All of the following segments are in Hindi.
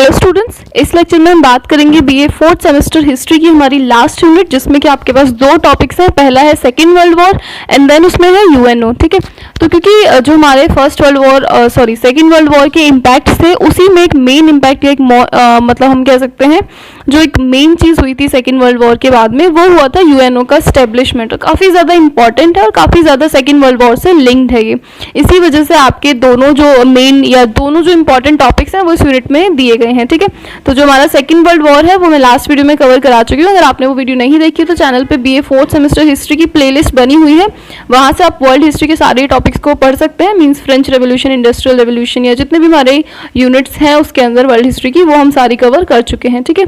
हेलो स्टूडेंट्स, इस लेक्चर में हम बात करेंगे बीए फोर्थ सेमेस्टर हिस्ट्री की हमारी लास्ट यूनिट, जिसमें कि आपके पास दो टॉपिक्स हैं। पहला है second world war and then उसमें है यूएनओ। ठीक है, तो क्योंकि जो हमारे सेकेंड वर्ल्ड वॉर के इम्पैक्ट थे, उसी में एक मेन इम्पैक्ट या मतलब हम कह सकते हैं जो एक मेन चीज़ हुई थी सेकेंड वर्ल्ड वॉर के बाद में, वो हुआ था यूएनओ का स्टेब्लिशमेंट। काफ़ी ज़्यादा इंपॉर्टेंट है और काफ़ी ज़्यादा सेकेंड वर्ल्ड वॉर से लिंक्ड है ये। इसी वजह से आपके दोनों जो मेन या दोनों जो इंपॉर्टेंट टॉपिक्स हैं वो इस यूनिट में दिए गए हैं। ठीक है, तो जो हमारा सेकेंड वर्ल्ड वॉर है वो मैं लास्ट वीडियो में कवर करा चुकी हूँ। अगर आपने वो वीडियो नहीं देखी तो चैनल पे बीए फोर्थ सेमेस्टर हिस्ट्री की प्लेलिस्ट बनी हुई है, वहाँ से आप वर्ल्ड हिस्ट्री के सारे टॉपिक्स को पढ़ सकते हैं। Means French revolution, industrial revolution या जितने भी हमारे यूनिट्स हैं उसके अंदर वर्ल्ड हिस्ट्री की, वो हम सारी कवर कर चुके हैं। ठीक है,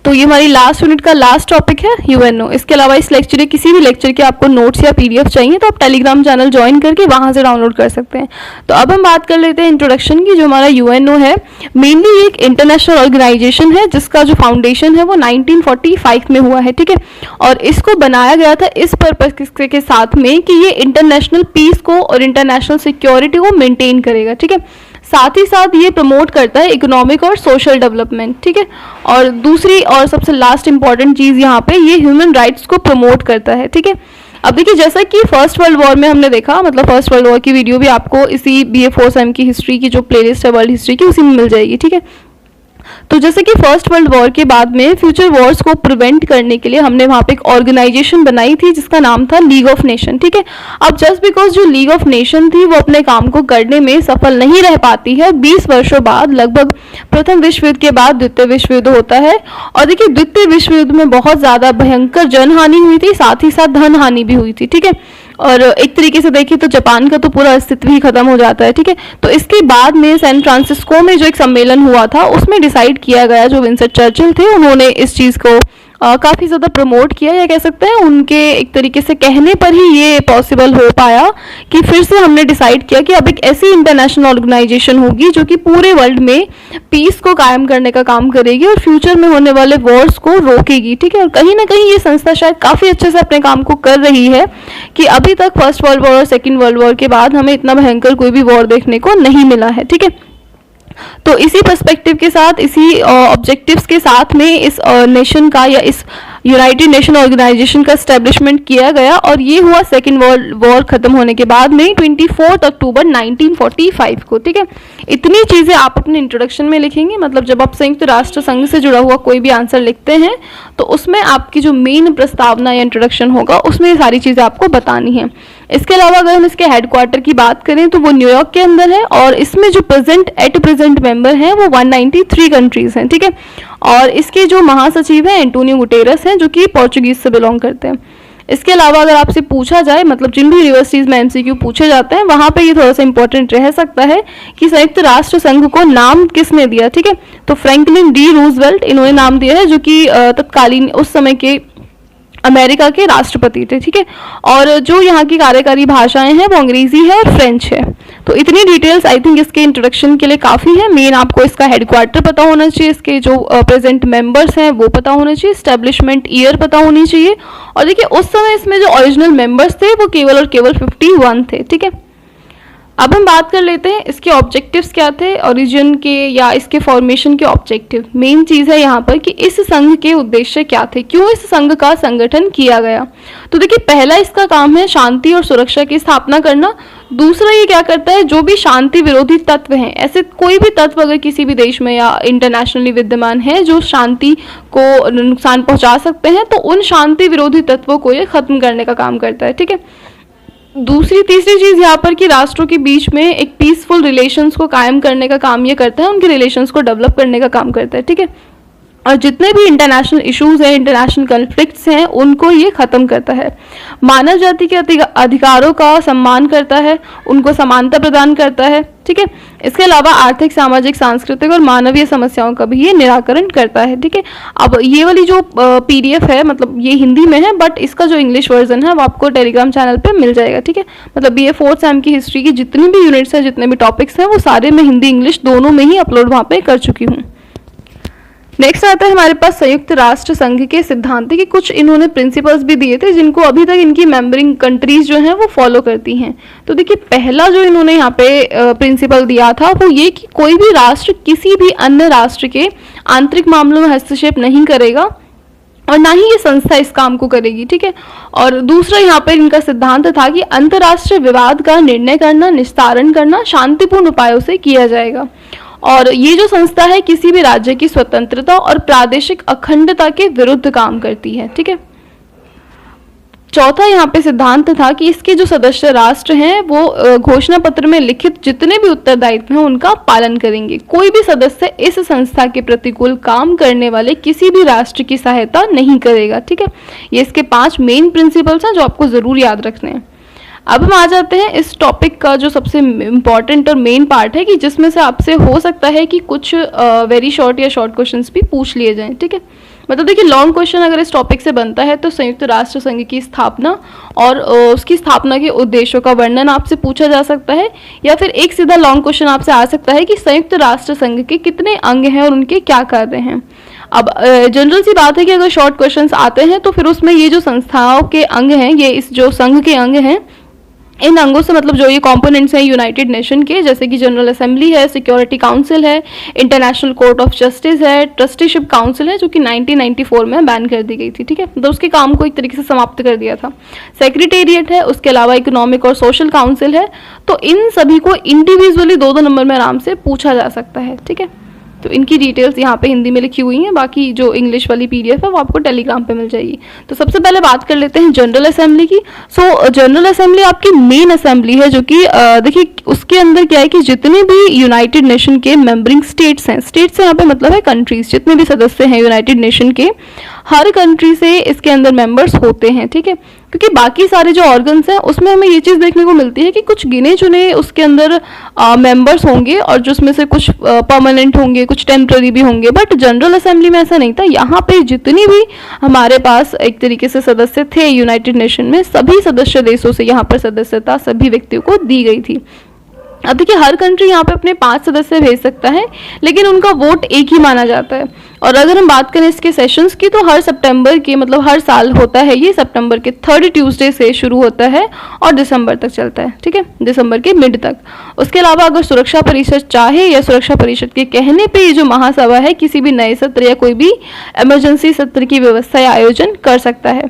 तो ये हमारी लास्ट यूनिट का लास्ट टॉपिक है यूएनओ। इसके अलावा इस लेक्चर किसी भी लेक्चर के आपको नोट्स या पीडीएफ चाहिए तो आप टेलीग्राम चैनल ज्वाइन करके वहां से डाउनलोड कर सकते हैं। तो अब हम बात कर लेते हैं इंट्रोडक्शन की। जो हमारा यूएनओ है मेनली एक इंटरनेशनल ऑर्गेनाइजेशन है जिसका जो फाउंडेशन है वो 1945 में हुआ है। ठीक है, और इसको बनाया गया था इस पर्पस के साथ में कि ये इंटरनेशनल पीस को और इंटरनेशनल सिक्योरिटी को मेंटेन करेगा। ठीक है, साथ ही साथ ये प्रमोट करता है इकोनॉमिक और सोशल डेवलपमेंट। ठीक है, और दूसरी और सबसे लास्ट इंपॉर्टेंट चीज़ यहाँ पे ये ह्यूमन राइट्स को प्रमोट करता है। ठीक है, अब देखिए जैसा कि फर्स्ट वर्ल्ड वॉर में हमने देखा, मतलब फर्स्ट वर्ल्ड वॉर की वीडियो भी आपको इसी बीए फोर्थ सेम की हिस्ट्री की जो प्लेलिस्ट है वर्ल्ड हिस्ट्री की, उसी में मिल जाएगी। ठीक है, तो जैसे कि फर्स्ट वर्ल्ड वॉर के बाद में फ्यूचर वॉर्स को प्रिवेंट करने के लिए हमने वहाँ पे एक ऑर्गेनाइजेशन बनाई थी जिसका नाम था लीग ऑफ नेशन। ठीक है, अब जस्ट बिकॉज जो लीग ऑफ नेशन थी वो अपने काम को करने में सफल नहीं रह पाती है, 20 वर्षों बाद लगभग प्रथम विश्व युद्ध के बाद द्वितीय विश्व युद्ध होता है। और देखिए द्वितीय विश्व युद्ध में बहुत ज्यादा भयंकर जनहानि हुई थी, साथ ही साथ धन हानि भी हुई थी। ठीक है, और एक तरीके से देखिए तो जापान का तो पूरा अस्तित्व ही खत्म हो जाता है। ठीक है, तो इसके बाद में सैन फ्रांसिस्को में जो एक सम्मेलन हुआ था उसमें डिसाइड किया गया, जो विंस्टन चर्चिल थे उन्होंने इस चीज़ को काफ़ी ज़्यादा प्रमोट किया, या कह सकते हैं उनके एक तरीके से कहने पर ही ये पॉसिबल हो पाया कि फिर से हमने डिसाइड किया कि अब एक ऐसी इंटरनेशनल ऑर्गेनाइजेशन होगी जो कि पूरे वर्ल्ड में पीस को कायम करने का काम करेगी और फ्यूचर में होने वाले वॉर्स को रोकेगी। ठीक है, और कहीं ना कहीं ये संस्था शायद काफ़ी अच्छे से अपने काम को कर रही है कि अभी तक फर्स्ट वर्ल्ड वॉर और सेकेंड वर्ल्ड वॉर के बाद हमें इतना भयंकर कोई भी वॉर देखने को नहीं मिला है। ठीक है, तो इसी पर्सपेक्टिव के साथ, इसी ऑब्जेक्टिव्स के साथ में इस नेशन का या इस यूनाइटेड नेशन ऑर्गेनाइजेशन का एस्टेब्लिशमेंट किया गया, और ये हुआ सेकेंड वर्ल्ड वॉर खत्म होने के बाद में 24 अक्टूबर 1945 को। ठीक है, इतनी चीज़ें आप अपने इंट्रोडक्शन में लिखेंगे। मतलब जब आप संयुक्त राष्ट्र संघ से जुड़ा हुआ कोई भी आंसर लिखते हैं तो उसमें आपकी जो मेन प्रस्तावना या इंट्रोडक्शन होगा उसमें ये सारी चीज़ें आपको बतानी है। इसके अलावा अगर हम इसके हेडक्वार्टर की बात करें तो वो न्यूयॉर्क के अंदर है, और इसमें जो प्रेजेंट मेंबर हैं वो 193 कंट्रीज हैं। ठीक है, और इसके जो महासचिव हैं एंटोनियो गुटेरस हैं, जो कि पोर्चुगीज से बिलोंग करते हैं। इसके अलावा अगर आपसे पूछा जाए, मतलब जिन भी यूनिवर्सिटीज़ में एमसीक्यू पूछे जाते हैं वहाँ पे ये थोड़ा सा इंपॉर्टेंट रह सकता है कि संयुक्त राष्ट्र संघ को नाम किसने दिया। ठीक है, तो फ्रैंकलिन डी रूजवेल्ट इन्होंने नाम दिया है, जो कि तत्कालीन उस समय के अमेरिका के राष्ट्रपति थे। ठीक है, और जो यहाँ की कार्यकारी भाषाएं हैं वो अंग्रेजी है और फ्रेंच है। तो इतनी डिटेल्स आई थिंक इसके इंट्रोडक्शन के लिए काफ़ी है। मेन आपको इसका हेडक्वार्टर पता होना चाहिए, इसके जो प्रेजेंट मेंबर्स हैं वो पता होना चाहिए, स्टैब्लिशमेंट ईयर पता होनी चाहिए, और देखिए उस समय इसमें जो ओरिजिनल मेंबर्स थे वो केवल और केवल 51 थे। ठीक है, अब हम बात कर लेते हैं इसके ऑब्जेक्टिव्स क्या थे, ओरिजिन के या इसके फॉर्मेशन के ऑब्जेक्टिव। मेन चीज़ है यहाँ पर कि इस संघ के उद्देश्य क्या थे, क्यों इस संघ का संगठन किया गया। तो देखिए पहला इसका काम है शांति और सुरक्षा की स्थापना करना। दूसरा ये क्या करता है, जो भी शांति विरोधी तत्व हैं, ऐसे कोई भी तत्व अगर किसी भी देश में या इंटरनेशनली विद्यमान है जो शांति को नुकसान पहुंचा सकते हैं, तो उन शांति विरोधी तत्वों को ये खत्म करने का काम करता है। ठीक है, तीसरी चीज़ यहाँ पर कि राष्ट्रों के बीच में एक पीसफुल रिलेशंस को कायम करने का काम ये करता है, उनके रिलेशंस को डेवलप करने का काम करता है। ठीक है, और जितने भी इंटरनेशनल इश्यूज हैं, इंटरनेशनल कॉन्फ्लिक्ट्स हैं, उनको ये ख़त्म करता है। मानव जाति के अधिकारों का सम्मान करता है, उनको समानता प्रदान करता है। ठीक है, इसके अलावा आर्थिक, सामाजिक, सांस्कृतिक और मानवीय समस्याओं का भी ये निराकरण करता है। ठीक है, अब ये वाली जो पीडीएफ है, मतलब ये हिंदी में है, बट इसका जो इंग्लिश वर्जन है वो आपको टेलीग्राम चैनल पे मिल जाएगा। ठीक है, मतलब बीए फोर्थ सेम की हिस्ट्री की जितनी भी यूनिट्स हैं, जितने भी टॉपिक्स हैं, वो सारे मैं हिंदी इंग्लिश दोनों में ही अपलोड वहाँ पे कर चुकी हूँ। नेक्स्ट आता है हमारे पास संयुक्त राष्ट्र संघ के सिद्धांत कि कुछ इन्होंने प्रिंसिपल्स भी दिए थे जिनको अभी तक इनकी मेंबरिंग कंट्रीज जो हैं वो फॉलो करती हैं। तो देखिए पहला जो इन्होंने यहाँ पे प्रिंसिपल दिया था वो ये कि कोई भी राष्ट्र किसी भी अन्य राष्ट्र के आंतरिक मामलों में हस्तक्षेप नहीं करेगा और ना ही ये संस्था इस काम को करेगी, ठीक है। और दूसरा यहाँ पे इनका सिद्धांत था कि अंतर्राष्ट्रीय विवाद का निर्णय करना, निस्तारण करना शांतिपूर्ण उपायों से किया जाएगा और ये जो संस्था है किसी भी राज्य की स्वतंत्रता और प्रादेशिक अखंडता के विरुद्ध काम करती है, ठीक है। चौथा यहाँ पे सिद्धांत था कि इसके जो सदस्य राष्ट्र हैं वो घोषणा पत्र में लिखित जितने भी उत्तरदायित्व हैं उनका पालन करेंगे। कोई भी सदस्य इस संस्था के प्रतिकूल काम करने वाले किसी भी राष्ट्र की सहायता नहीं करेगा, ठीक है। ये इसके 5 मेन प्रिंसिपल्स हैं जो आपको जरूर याद रखने हैं। अब हम आ जाते हैं इस टॉपिक का जो सबसे इम्पॉर्टेंट और मेन पार्ट है कि जिसमें से आपसे हो सकता है कि कुछ वेरी शॉर्ट या शॉर्ट क्वेश्चंस भी पूछ लिए जाएं, ठीक है। मतलब देखिए लॉन्ग क्वेश्चन अगर इस टॉपिक से बनता है तो संयुक्त राष्ट्र संघ की स्थापना और उसकी स्थापना के उद्देश्यों का वर्णन आपसे पूछा जा सकता है, या फिर एक सीधा लॉन्ग क्वेश्चन आपसे आ सकता है कि संयुक्त राष्ट्र संघ के कितने अंग हैं और उनके क्या कार्य हैं। अब जनरल सी बात है कि अगर शॉर्ट क्वेश्चंस आते हैं तो फिर उसमें ये जो संस्थाओं के अंग हैं, ये इस जो संघ के अंग हैं, इन अंगों से मतलब जो ये कंपोनेंट्स हैं यूनाइटेड नेशन के, जैसे कि जनरल असेंबली है, सिक्योरिटी काउंसिल है, इंटरनेशनल कोर्ट ऑफ जस्टिस है, ट्रस्टीशिप काउंसिल है जो कि 1994 में बैन कर दी गई थी, ठीक है। तो उसके काम को एक तरीके से समाप्त कर दिया था। सेक्रेटेरिएट है, उसके अलावा इकोनॉमिक और सोशल काउंसिल है। तो इन सभी को इंडिविजुअली 2-2 नंबर में आराम से पूछा जा सकता है, ठीक है। तो इनकी डिटेल्स यहाँ पे हिंदी में लिखी हुई हैं, बाकी जो इंग्लिश वाली पीडीएफ है वो आपको टेलीग्राम पे मिल जाएगी। तो सबसे पहले बात कर लेते हैं जनरल असेंबली की। सो जनरल असेंबली आपकी मेन असेंबली है जो कि देखिए उसके अंदर क्या है कि जितने भी यूनाइटेड नेशन के मेंबरिंग स्टेट्स हैं, स्टेट से यहाँ पे मतलब है कंट्रीज, जितने भी सदस्य हैं यूनाइटेड नेशन के, हर कंट्री से इसके अंदर मेंबर्स होते हैं, ठीक है। क्योंकि बाकी सारे जो ऑर्गन्स हैं उसमें हमें ये चीज़ देखने को मिलती है कि कुछ गिने चुने उसके अंदर मेंबर्स होंगे और जिसमें से कुछ परमानेंट होंगे, कुछ टेम्पररी भी होंगे, बट जनरल असेंबली में ऐसा नहीं था। यहाँ पे जितनी भी हमारे पास एक तरीके से सदस्य थे यूनाइटेड नेशन में, सभी सदस्य देशों से यहाँ पर सदस्यता सभी व्यक्तियों को दी गई थी। अब देखिए हर कंट्री यहाँ पे अपने 5 सदस्य भेज सकता है, लेकिन उनका वोट एक ही माना जाता है। और अगर हम बात करें इसके सेशंस की तो हर सितंबर के मतलब हर साल होता है, ये सितंबर के 3rd ट्यूसडे से शुरू होता है और दिसंबर तक चलता है, ठीक है, दिसंबर के मिड तक। उसके अलावा अगर सुरक्षा परिषद चाहे या सुरक्षा परिषद के कहने पे ये जो महासभा है किसी भी नए सत्र या कोई भी इमरजेंसी सत्र की व्यवस्था या आयोजन कर सकता है।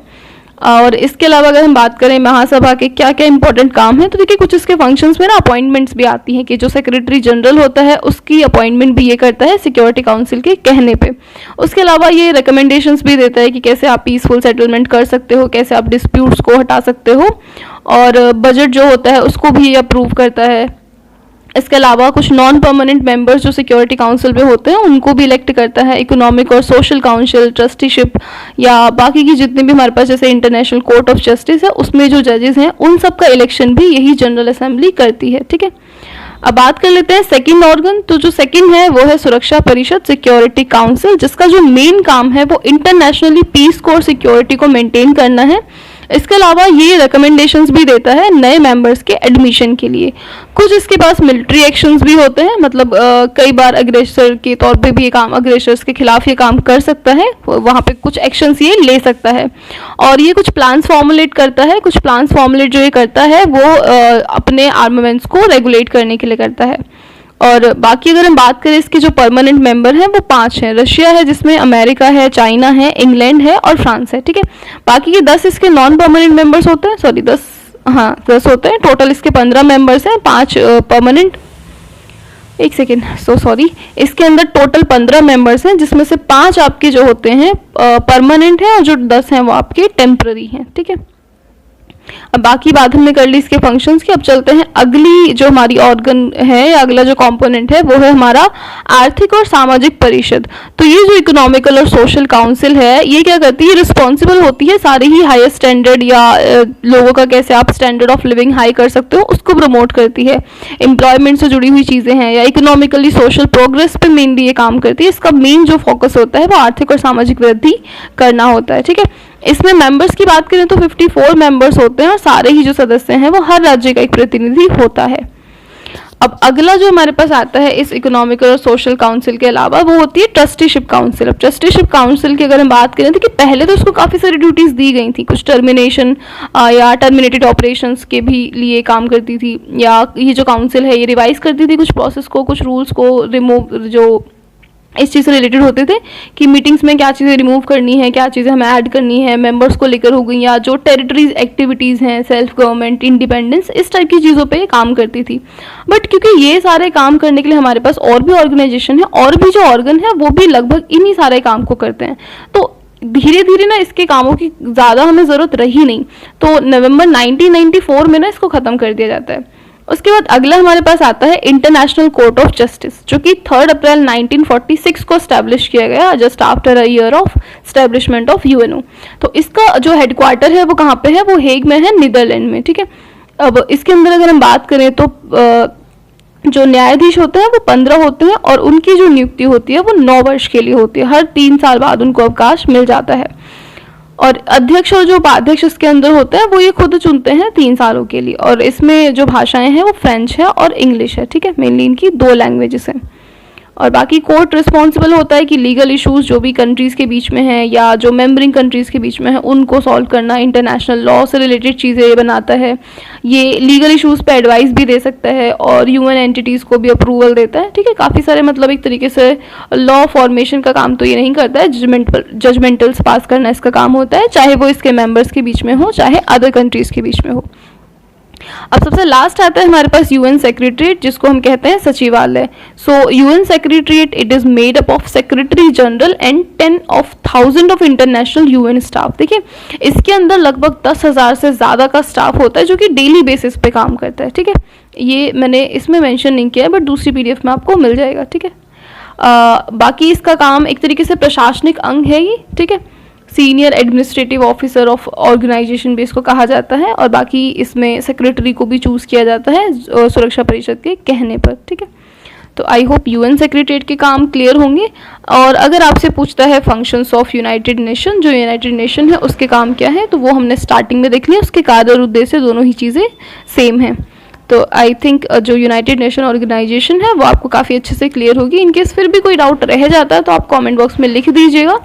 और इसके अलावा अगर हम बात करें महासभा के क्या क्या इंपॉर्टेंट काम है, तो देखिए कुछ इसके फंक्शंस में ना अपॉइंटमेंट्स भी आती हैं कि जो सेक्रेटरी जनरल होता है उसकी अपॉइंटमेंट भी ये करता है सिक्योरिटी काउंसिल के कहने पे। उसके अलावा ये रिकमेंडेशंस भी देता है कि कैसे आप पीसफुल सेटलमेंट कर सकते हो, कैसे आप डिस्प्यूट्स को हटा सकते हो, और बजट जो होता है उसको भी अप्रूव करता है। इसके अलावा कुछ नॉन परमानेंट मेंबर्स जो सिक्योरिटी काउंसिल में होते हैं उनको भी इलेक्ट करता है। इकोनॉमिक और सोशल काउंसिल, ट्रस्टीशिप या बाकी की जितने भी हमारे पास जैसे इंटरनेशनल कोर्ट ऑफ जस्टिस है उसमें जो जजेस हैं उन सब का इलेक्शन भी यही जनरल असेंबली करती है, ठीक है। अब बात कर लेते हैं सेकंड ऑर्गन। तो जो सेकंड है वो है सुरक्षा परिषद, सिक्योरिटी काउंसिल, जिसका जो मेन काम है वो इंटरनेशनली पीस को और सिक्योरिटी को मेंटेन करना है। इसके अलावा ये रिकमेंडेशंस भी देता है नए मेंबर्स के एडमिशन के लिए। कुछ इसके पास मिलिट्री एक्शंस भी होते हैं, मतलब कई बार अग्रेसर के तौर पे भी ये काम, अग्रेसर्स के खिलाफ ये काम कर सकता है, वहाँ पे कुछ एक्शंस ये ले सकता है। और ये कुछ प्लान्स फॉर्मुलेट करता है, कुछ प्लान्स फॉर्मुलेट जो ये करता है वो अपने आर्मामेंट्स को रेगुलेट करने के लिए करता है। और बाकी अगर हम बात करें इसके जो परमानेंट मेंबर हैं वो 5 हैं। रशिया है जिसमें अमेरिका है, चाइना है, इंग्लैंड है और फ्रांस है, ठीक है। बाकी के 10 इसके नॉन परमानेंट मेंबर्स होते हैं, सॉरी 10 होते हैं। टोटल इसके 15 मेंबर्स हैं, 5 परमानेंट, एक सेकेंड, सॉरी, इसके अंदर टोटल 15 मेंबर्स हैं जिसमें से 5 आपके जो होते हैं परमानेंट हैं और जो 10 हैं वो आपके टेम्पररी हैं, ठीक है। अब बाकी बात हमने कर ली इसके फंक्शंस की। अब चलते हैं अगली जो हमारी ऑर्गन है या अगला जो कंपोनेंट है वो है हमारा आर्थिक और सामाजिक परिषद। तो ये जो इकोनॉमिकल और सोशल काउंसिल है ये क्या करती है, रिस्पॉन्सिबल होती है सारे ही हायर स्टैंडर्ड या लोगों का कैसे आप स्टैंडर्ड ऑफ लिविंग हाई कर सकते हो उसको प्रमोट करती है। एम्प्लॉयमेंट से जुड़ी हुई चीज़ें हैं या इकोनॉमिकली सोशल प्रोग्रेस पे मेनली ये काम करती है। इसका मेन जो फोकस होता है वो आर्थिक और सामाजिक वृद्धि करना होता है, ठीक है। इसमें मेंबर्स की बात करें तो 54 मेंबर्स होते हैं और सारे ही जो सदस्य हैं वो हर राज्य का एक प्रतिनिधि होता है। अब अगला जो हमारे पास आता है इस इकोनॉमिकल और सोशल काउंसिल के अलावा, वो होती है ट्रस्टीशिप काउंसिल। अब ट्रस्टीशिप काउंसिल की अगर हम बात करें तो कि पहले तो उसको काफ़ी सारी ड्यूटीज़ दी गई थी, कुछ टर्मिनेशन या टर्मिनेटेड ऑपरेशंस के भी लिए काम करती थी, या ये जो काउंसिल है ये रिवाइज करती थी कुछ प्रोसेस को, कुछ रूल्स को रिमूव जो इस चीज़ से रिलेटेड होते थे कि मीटिंग्स में क्या चीज़ें रिमूव करनी है, क्या चीज़ें हमें ऐड करनी है, मेंबर्स को लेकर हो गई, या जो टेरिटरीज एक्टिविटीज़ हैं, सेल्फ गवर्नमेंट, इंडिपेंडेंस, इस टाइप की चीज़ों पे काम करती थी। बट क्योंकि ये सारे काम करने के लिए हमारे पास और भी ऑर्गेनाइजेशन है, और भी जो ऑर्गन है वो भी लगभग इन्हीं सारे काम को करते हैं, तो धीरे धीरे ना इसके कामों की ज़्यादा हमें ज़रूरत रही नहीं, तो नवंबर 1994 में ना इसको ख़त्म कर दिया जाता है। उसके बाद अगला हमारे पास आता है इंटरनेशनल कोर्ट ऑफ जस्टिस, जो कि 3 अप्रैल 1946 को स्टैब्लिश किया गया, just after a year of establishment of UNO. तो इसका जो हेडक्वार्टर है वो कहाँ पे है, वो हेग में है, नीदरलैंड में, ठीक है। अब इसके अंदर अगर हम बात करें तो जो न्यायाधीश होते हैं वो 15 होते हैं, और उनकी जो नियुक्ति होती है वो 9 वर्ष के लिए होती है, हर 3 साल बाद उनको अवकाश मिल जाता है। और अध्यक्ष और जो उपाध्यक्ष इसके अंदर होते हैं वो ये खुद चुनते हैं 3 सालों के लिए, और इसमें जो भाषाएं हैं वो फ्रेंच है और इंग्लिश है, ठीक है, मेनली इनकी 2 लैंग्वेजेस हैं। और बाकी कोर्ट रिस्पॉन्सिबल होता है कि लीगल इश्यूज जो भी कंट्रीज़ के बीच में हैं या जो मेंबरिंग कंट्रीज़ के बीच में है उनको सॉल्व करना, इंटरनेशनल लॉ से रिलेटेड चीज़ें ये बनाता है, ये लीगल इश्यूज़ पे एडवाइस भी दे सकता है, और यूएन एंटिटीज़ को भी अप्रूवल देता है, ठीक है। काफ़ी सारे मतलब एक तरीके से लॉ फॉर्मेशन का काम तो ये नहीं करता है, जजमेंटल्स पास करना इसका काम होता है, चाहे वो इसके मेंबर्स के बीच में हो, चाहे अदर कंट्रीज़ के बीच में हो। अब सबसे लास्ट आता है हमारे पास यूएन सेक्रेटरीट, जिसको हम कहते हैं सचिवालय। So UN secretariat it is made up of secretary general and 10,000 of international UN staff. देखिए इसके अंदर लगभग 10,000 से ज़्यादा का स्टाफ होता है जो कि डेली बेसिस पे काम करता है, ठीक है। ये मैंने इसमें मेंशन नहीं किया है, बट दूसरी पीडीएफ में आपको मिल जाएगा, ठीक है। बाकी इसका काम एक तरीके से प्रशासनिक अंग है ये, ठीक है। Senior administrative officer of organisation भी इसको कहा जाता है, और बाकी इसमें सेक्रेटरी को भी चूज़ किया जाता है सुरक्षा परिषद के कहने पर, ठीक है। तो आई होप यूएन सेक्रेटरीट के काम क्लियर होंगे। और अगर आपसे पूछता है फंक्शंस ऑफ यूनाइटेड नेशन, जो यूनाइटेड नेशन है उसके काम क्या है, तो वो हमने स्टार्टिंग में देख लिया, उसके कार्य और उद्देश्य दोनों ही चीज़ें सेम हैं। तो आई थिंक जो यूनाइटेड नेशन ऑर्गेनाइजेशन है वो आपको काफ़ी अच्छे से क्लियर होगी। इनकेस फिर भी कोई डाउट रह जाता है तो आप कमेंट बॉक्स में लिख दीजिएगा।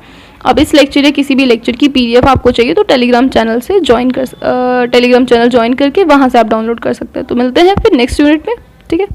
अब इस लेक्चर या किसी भी लेक्चर की पीडीएफ आपको चाहिए तो टेलीग्राम चैनल ज्वाइन करके वहाँ से आप डाउनलोड कर सकते हैं। तो मिलते हैं फिर नेक्स्ट यूनिट में, ठीक है।